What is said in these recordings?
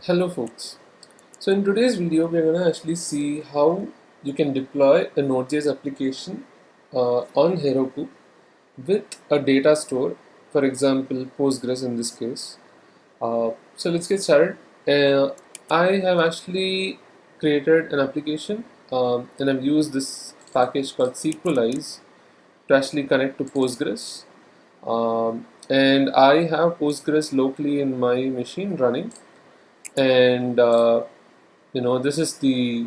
Hello folks. So in today's video we're going to actually see how you can deploy a Node.js application on Heroku with a data store, for example Postgres in this case. So let's get started. I have actually created an application and I've used this package called Sequelize to actually connect to Postgres. And I have Postgres locally in my machine running, and this is the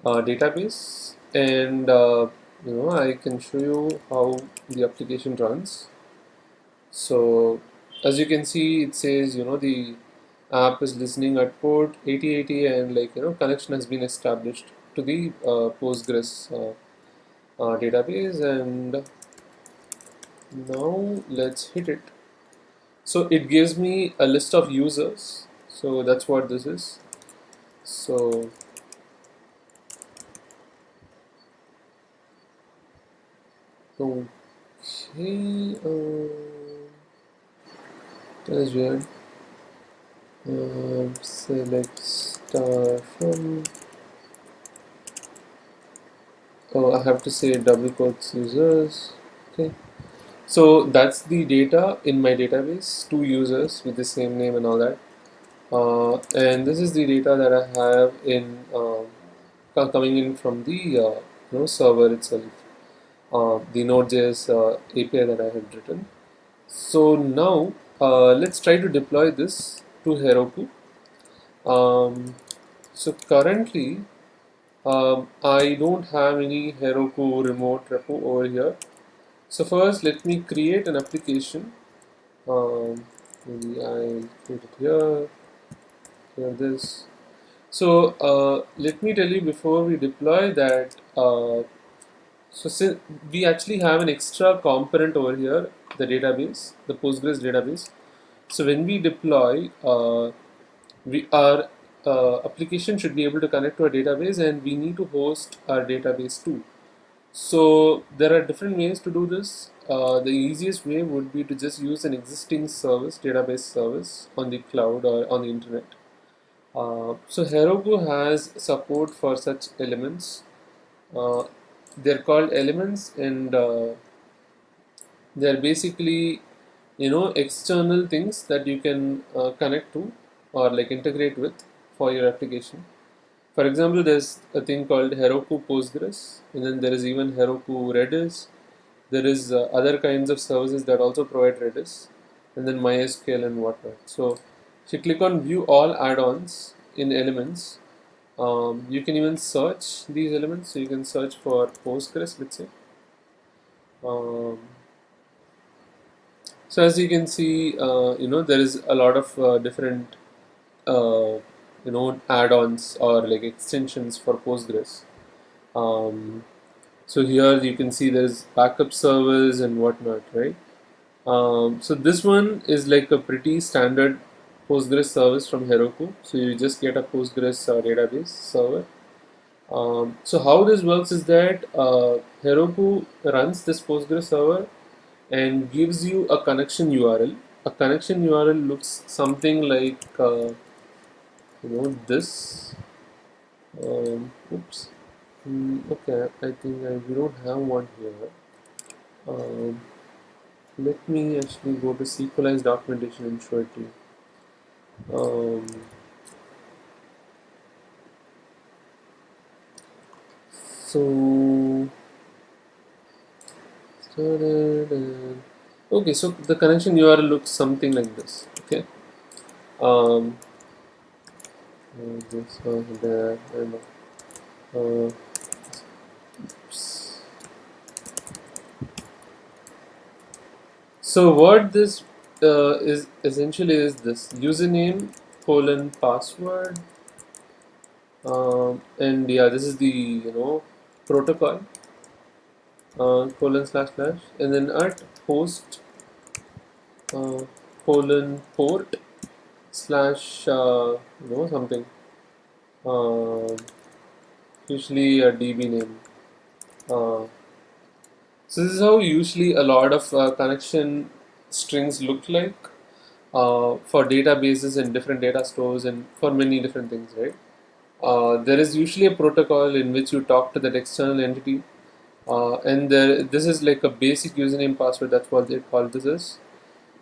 database, and I can show you how the application runs. So as you can see, it says the app is listening at port 8080, and connection has been established to the Postgres database. And now let's hit it. So it gives me a list of users, so that's what this is. So okay, that is weird. Select star from. Oh, I have to say double quotes users. Okay, so that's the data in my database. Two users with the same name and all that. And this is the data that I have in coming in from the server itself. The Node.js API that I had written. So now let's try to deploy this to Heroku. So currently I don't have any Heroku remote repo over here. So first let me create an application. Maybe I'll create it here this. So let me tell you before we deploy that so since we actually have an extra component over here, the database, the Postgres database. So when we deploy, our application should be able to connect to a database, and we need to host our database too. So there are different ways to do this. The easiest way would be to just use an existing service, database service on the cloud or on the internet. So Heroku has support for such elements. Uh, they're called elements, and they're basically external things that you can connect to or like integrate with for your application. For example, there's a thing called Heroku Postgres, and then there is even Heroku Redis. There is other kinds of services that also provide Redis, and then MySQL and whatnot. So if you click on View All Add-ons in Elements, you can even search these elements. So you can search for Postgres, let's say. Um, so as you can see, there is a lot of different add-ons or like extensions for Postgres. Um, so here you can see there's backup servers and whatnot, right? So this one is like a pretty standard Postgres service from Heroku. So you just get a Postgres database server. So how this works is that Heroku runs this Postgres server and gives you a connection URL. A connection URL looks something like this. Oops. Okay, I think we don't have one here. Um, Let me actually go to Sequelize documentation and show it to you. So started and okay, so the connection URL looks something like this. Okay. Um, this one there and oops. So what this is essentially is this username colon password, and yeah, this is the protocol colon slash slash, and then at host colon port slash something, uh, usually a DB name. So this is how usually a lot of connection strings look like. for databases and different data stores and for many different things, right? There is usually a protocol in which you talk to that external entity, and this is like a basic username password. That's what they call this as.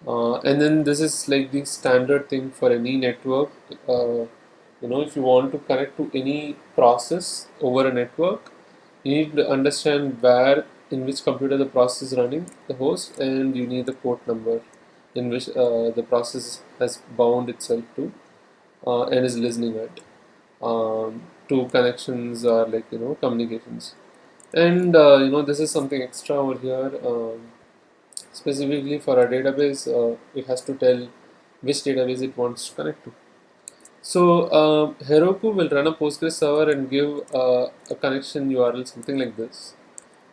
And then this is like the standard thing for any network. If you want to connect to any process over a network, you need to understand where, in which computer the process is running, the host, and you need the port number in which the process has bound itself to and is listening at to connections or like communications. And this is something extra over here. Specifically for a database, it has to tell which database it wants to connect to. So Heroku will run a Postgres server and give a connection URL, something like this.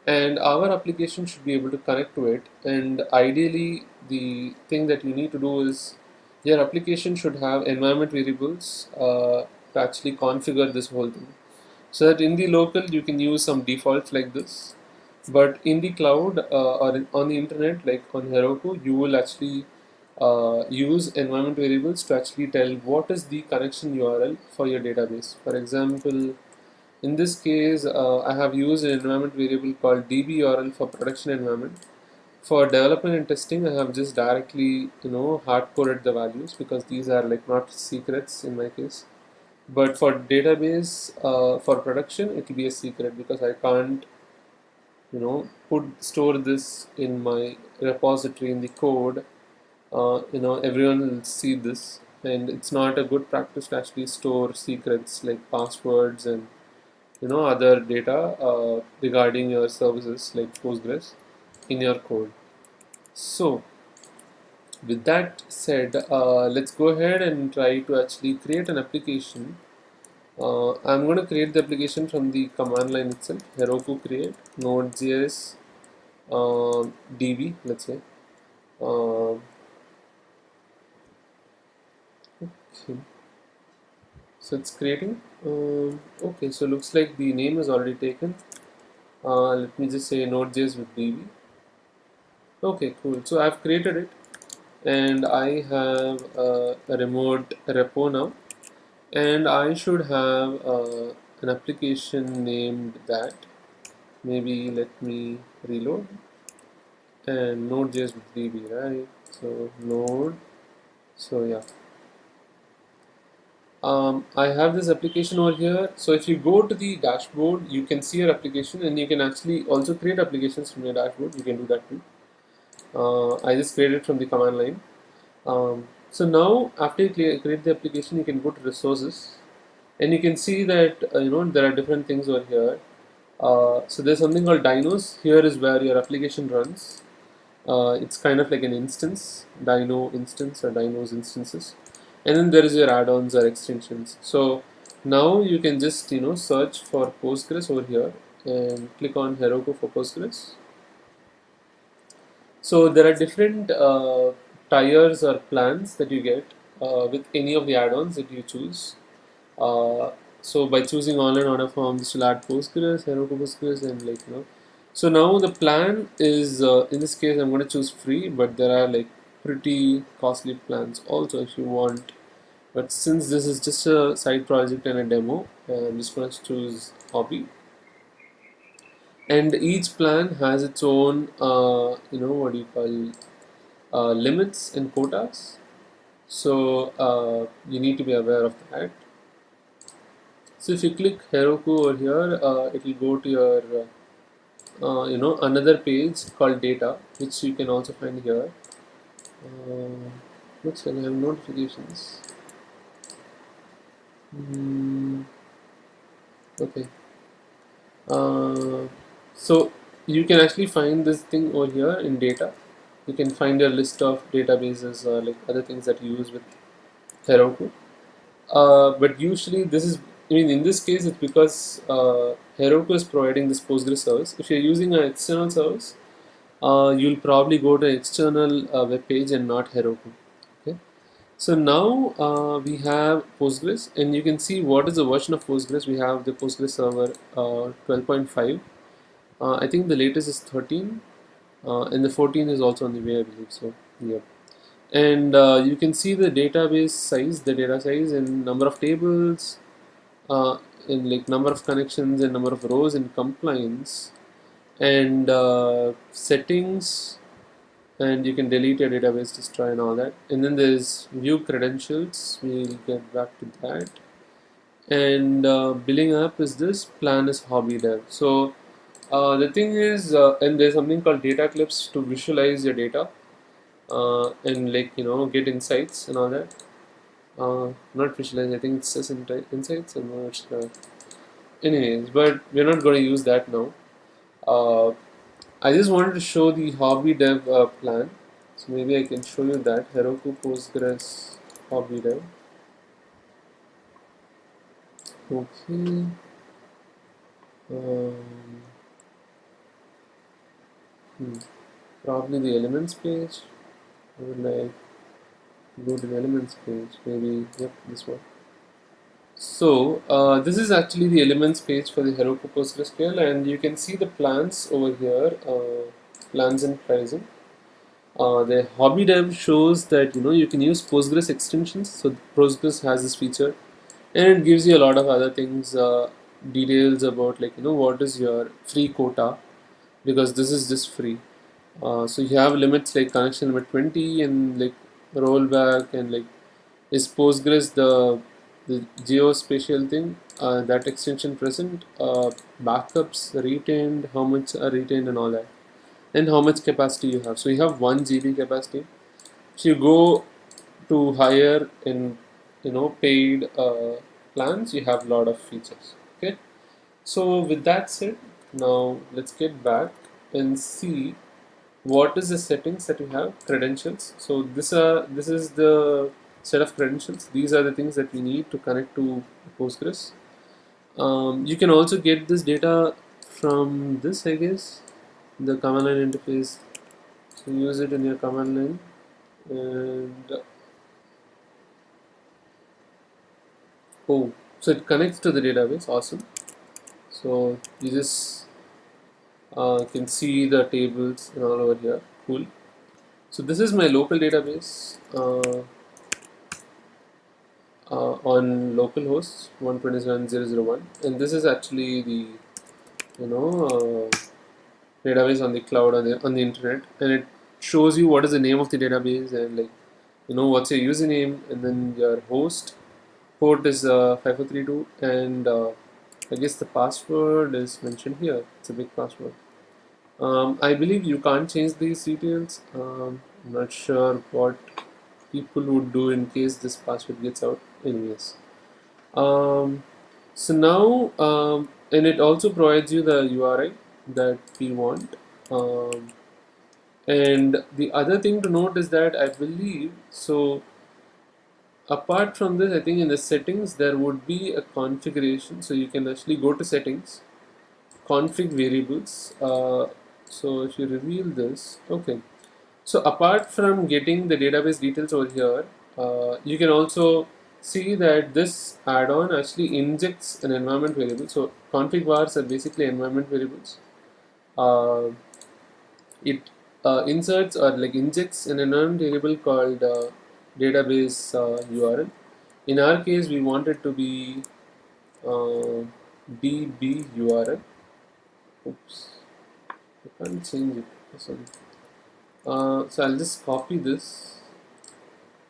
And our application should be able to connect to it. And ideally, the thing that you need to do is your application should have environment variables to actually configure this whole thing. So that in the local, you can use some defaults like this. But in the cloud on the internet, like on Heroku, you will actually use environment variables to actually tell what is the connection URL for your database. For example, in this case, I have used an environment variable called db_url for production environment. For development and testing, I have just directly hard coded the values because these are like not secrets in my case. But for database, for production, it will be a secret because I can't store this in my repository in the code. Everyone will see this, and it's not a good practice to actually store secrets like passwords and other data regarding your services like Postgres in your code. So with that said, let's go ahead and try to actually create an application. I'm going to create the application from the command line itself. Heroku create node.js db, let's say. Okay. So it's creating. Okay, so looks like the name is already taken. Let me just say node.js with db. Okay, cool. So I've created it, and I have a remote repo now, and I should have an application named that. Maybe let me reload and node.js with db, right? So node. So yeah. I have this application over here. So if you go to the dashboard, you can see your application, and you can actually also create applications from your dashboard. You can do that too. I just created from the command line. So now after you create the application, you can go to resources, and you can see that there are different things over here. So there's something called dynos. Here is where your application runs. It's kind of like an instance, dyno instance or dynos instances, and then there is your add-ons or extensions. So now you can just search for Postgres over here and click on Heroku for Postgres. So there are different tiers or plans that you get with any of the add-ons that you choose. So by choosing online order form, this will add Postgres, Heroku Postgres, and So now the plan is in this case I'm going to choose free, but there are like pretty costly plans also if you want. But since this is just a side project and a demo, I'm just going to choose hobby. And each plan has its own, what do you call, limits and quotas. So you need to be aware of that. So if you click Heroku over here, it will go to your, another page called data, which you can also find here. Looks like I have notifications. Okay. So you can actually find this thing over here in data. You can find a list of databases or like other things that you use with Heroku. But usually this is, in this case it's because Heroku is providing this Postgres service. If you're using an external service, you'll probably go to an external web page and not Heroku. Okay. So now we have Postgres, and you can see what is the version of Postgres. We have the Postgres server 12.5. I think the latest is 13, and the 14 is also on the way, I believe. So yeah. and you can see the database size, the data size, and number of tables, uh, in like number of connections and number of rows in compliance, and settings, and you can delete your database, destroy, and all that. And then there's view credentials. We'll get back to that. And billing app is this, plan is hobby dev. So the thing is, and there's something called data clips to visualize your data, and like get insights and all that. Not visualize, I think it says insights. I'm not sure. Anyways, but we're not going to use that now. Uh, I just wanted to show the hobby dev plan. So maybe I can show you that. Heroku Postgres hobby dev. Okay. Um, hmm. Probably the elements page. I would like go to the elements page. Maybe, yep, this one. So this is actually the elements page for the Heroku PostgreSQL, and you can see the plans over here, plans and pricing. The hobby dev shows that you can use Postgres extensions. So Postgres has this feature, and it gives you a lot of other things, details about like what is your free quota, because this is just free. So you have limits like connection limit 20 and like rollback, and like is Postgres the geospatial thing, that extension present, backups retained, how much are retained and all that, and how much capacity you have. So you have 1 GB capacity. If you go to higher in paid plans, you have a lot of features. Okay, so with that said, now let's get back and see what is the settings that you have. Credentials. So this is the set of credentials. These are the things that we need to connect to Postgres. You can also get this data from this, I guess, the command line interface. So use it in your command line, and oh, so it connects to the database. Awesome. So you just can see the tables and all over here. Cool. So this is my local database on localhost 127.0.0.1, and this is actually the database on the cloud, on the internet, and it shows you what is the name of the database, and like what's your username, and then your host port is 5432, and I guess the password is mentioned here. It's a big password. I believe you can't change these details. I'm not sure what people would do in case this password gets out. Anyways, um, so now, and it also provides you the URI that we want. Um, and the other thing to note is that I believe so. Apart from this, I think in the settings there would be a configuration, so you can actually go to settings, config variables. So if you reveal this, okay. So apart from getting the database details over here, you can also see that this add-on actually injects an environment variable. So config vars are basically environment variables. Uh, it inserts or like injects an environment variable called database URL. In our case, we want it to be uh, DB URL. Oops, I can't change it. Sorry. So I'll just copy this,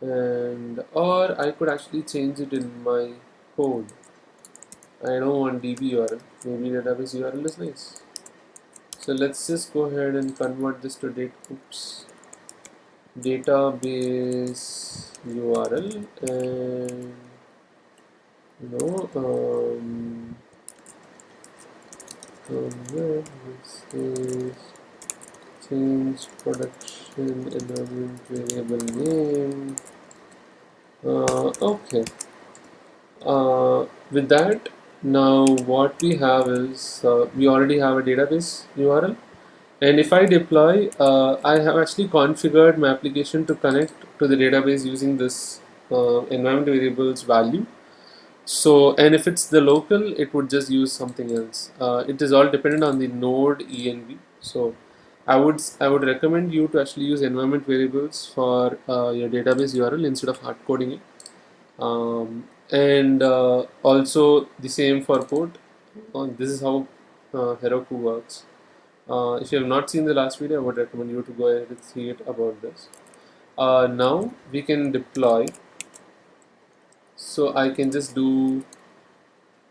and or I could actually change it in my code. I don't want DB URL. Maybe database URL is nice. So let's just go ahead and convert this to database URL, and this is change production environment variable name. Okay. With that, now what we have is we already have a database URL, and if I deploy, I have actually configured my application to connect to the database using this environment variables value. So, and if it's the local, it would just use something else. It is all dependent on the node env. So I would recommend you to actually use environment variables for your database URL instead of hard coding it. And also the same for port. This is how Heroku works. If you have not seen the last video, I would recommend you to go ahead and see it about this. Now we can deploy. So I can just do,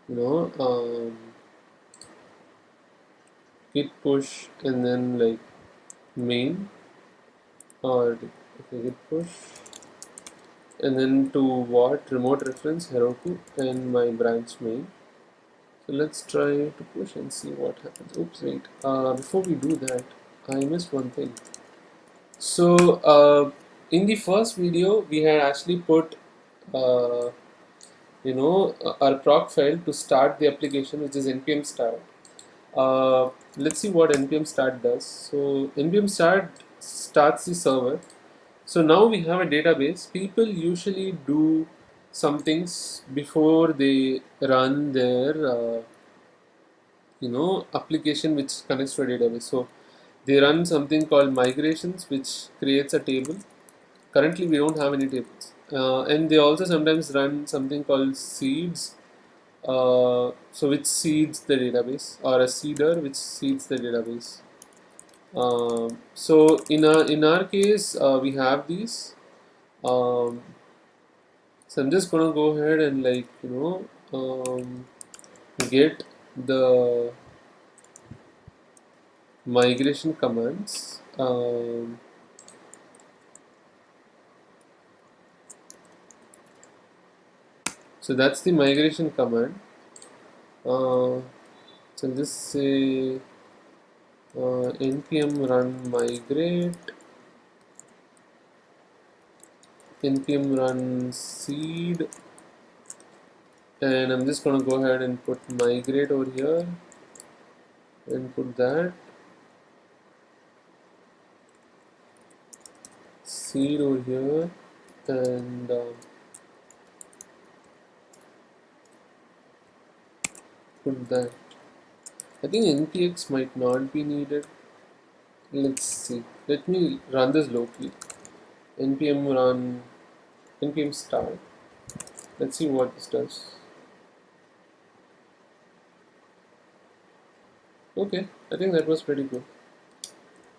you know, git push and then like main, or okay, git push and then to what remote reference Heroku and my branch main. So let's try to push and see what happens. Oops, wait. Before we do that, I missed one thing. So in the first video, we had actually put uh, our proc file to start the application, which is npm start. Let's see what npm start does. So npm start starts the server. So now we have a database. People usually do some things before they run their application which connects to a database. So they run something called migrations, which creates a table. Currently we don't have any tables, and they also sometimes run something called seeds, so which seeds the database, or a seeder which seeds the database. So in our case, we have these. um, so I'm just gonna go ahead and get the migration commands. So that's the migration command. So I'll just say npm run migrate, npm run seed, and I'm just gonna go ahead and put migrate over here and put that seed over here, and put that. I think npx might not be needed. Let's see. Let me run this locally. npm run npm start. Let's see what this does. Okay, I think that was pretty good.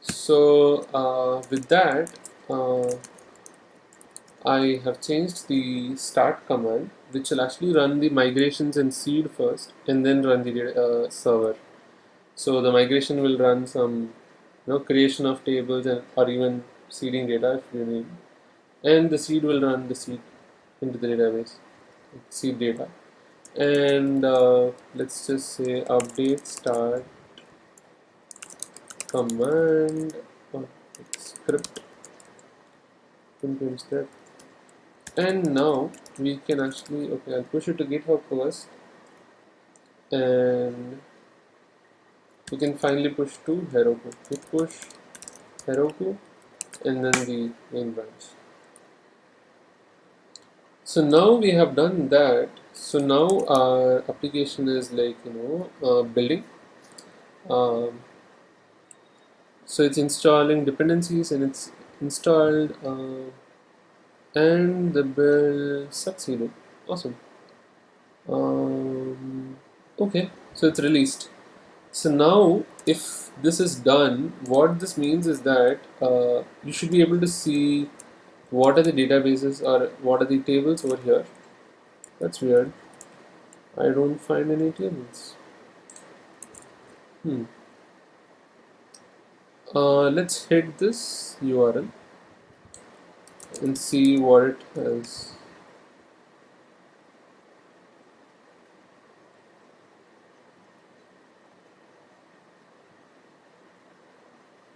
So with that, I have changed the start command, which will actually run the migrations and seed first, and then run the server. So the migration will run some, creation of tables and or even seeding data if you need, and the seed will run the seed into the database, seed data, and let's just say update start command script npm script. And now we can actually, okay, I'll push it to GitHub first, and we can finally push to Heroku. Git push Heroku and then the main branch. So now we have done that. So now our application is building. Um, so it's installing dependencies and it's installed, and the build succeeded. Awesome. Okay, so it's released. So now if this is done, what this means is that you should be able to see what are the databases or what are the tables over here. That's weird. I don't find any tables. Let's hit this URL and see what it has.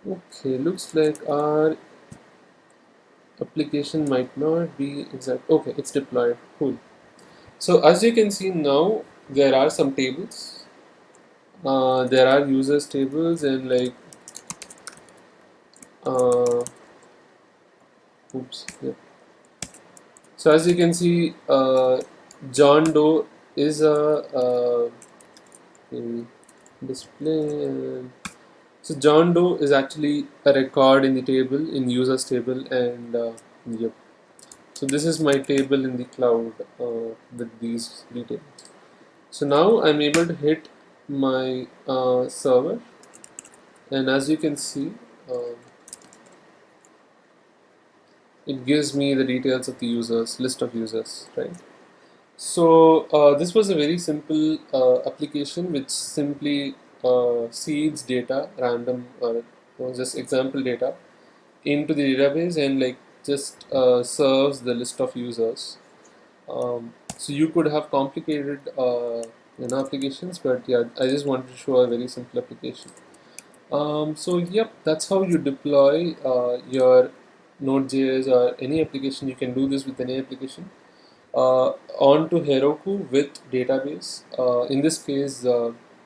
Okay, looks like our application might not be exact. Okay, it's deployed. Cool. So as you can see now, there are some tables. There are users tables and oops. Yeah. So as you can see, John Doe is a display. So John Doe is actually a record in the table, in users table, and yep. So this is my table in the cloud with these details. So now I'm able to hit my server, and as you can see, uh, it gives me the details of the users, list of users, right? So this was a very simple application which simply seeds data, random or just example data into the database and like just serves the list of users. So you could have complicated applications, but yeah, I just wanted to show a very simple application. So yep, that's how you deploy your Node.js or any application. You can do this with any application onto Heroku with database. In this case,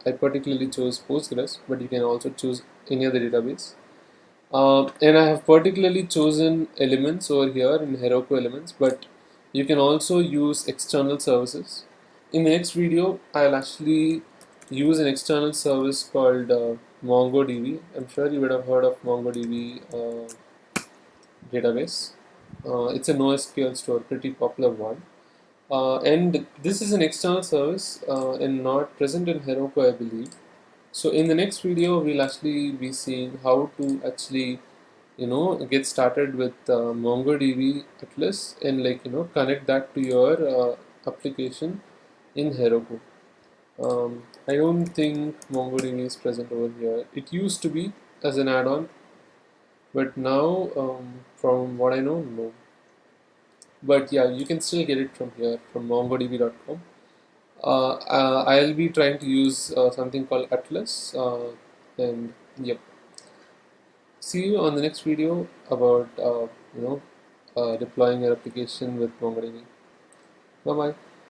I particularly chose Postgres, but you can also choose any other database. And I have particularly chosen elements over here in Heroku elements, but you can also use external services. In the next video, I'll actually use an external service called MongoDB. I'm sure you would have heard of MongoDB database. It's a NoSQL store, pretty popular one. And this is an external service and not present in Heroku, I believe. So in the next video, we'll actually be seeing how to actually get started with MongoDB at least and connect that to your application in Heroku. I don't think MongoDB is present over here. It used to be as an add-on, but now from what I know, no. But yeah, you can still get it from here from mongodb.com. I'll be trying to use something called Atlas, and yep. See you on the next video about deploying your application with MongoDB. Bye bye.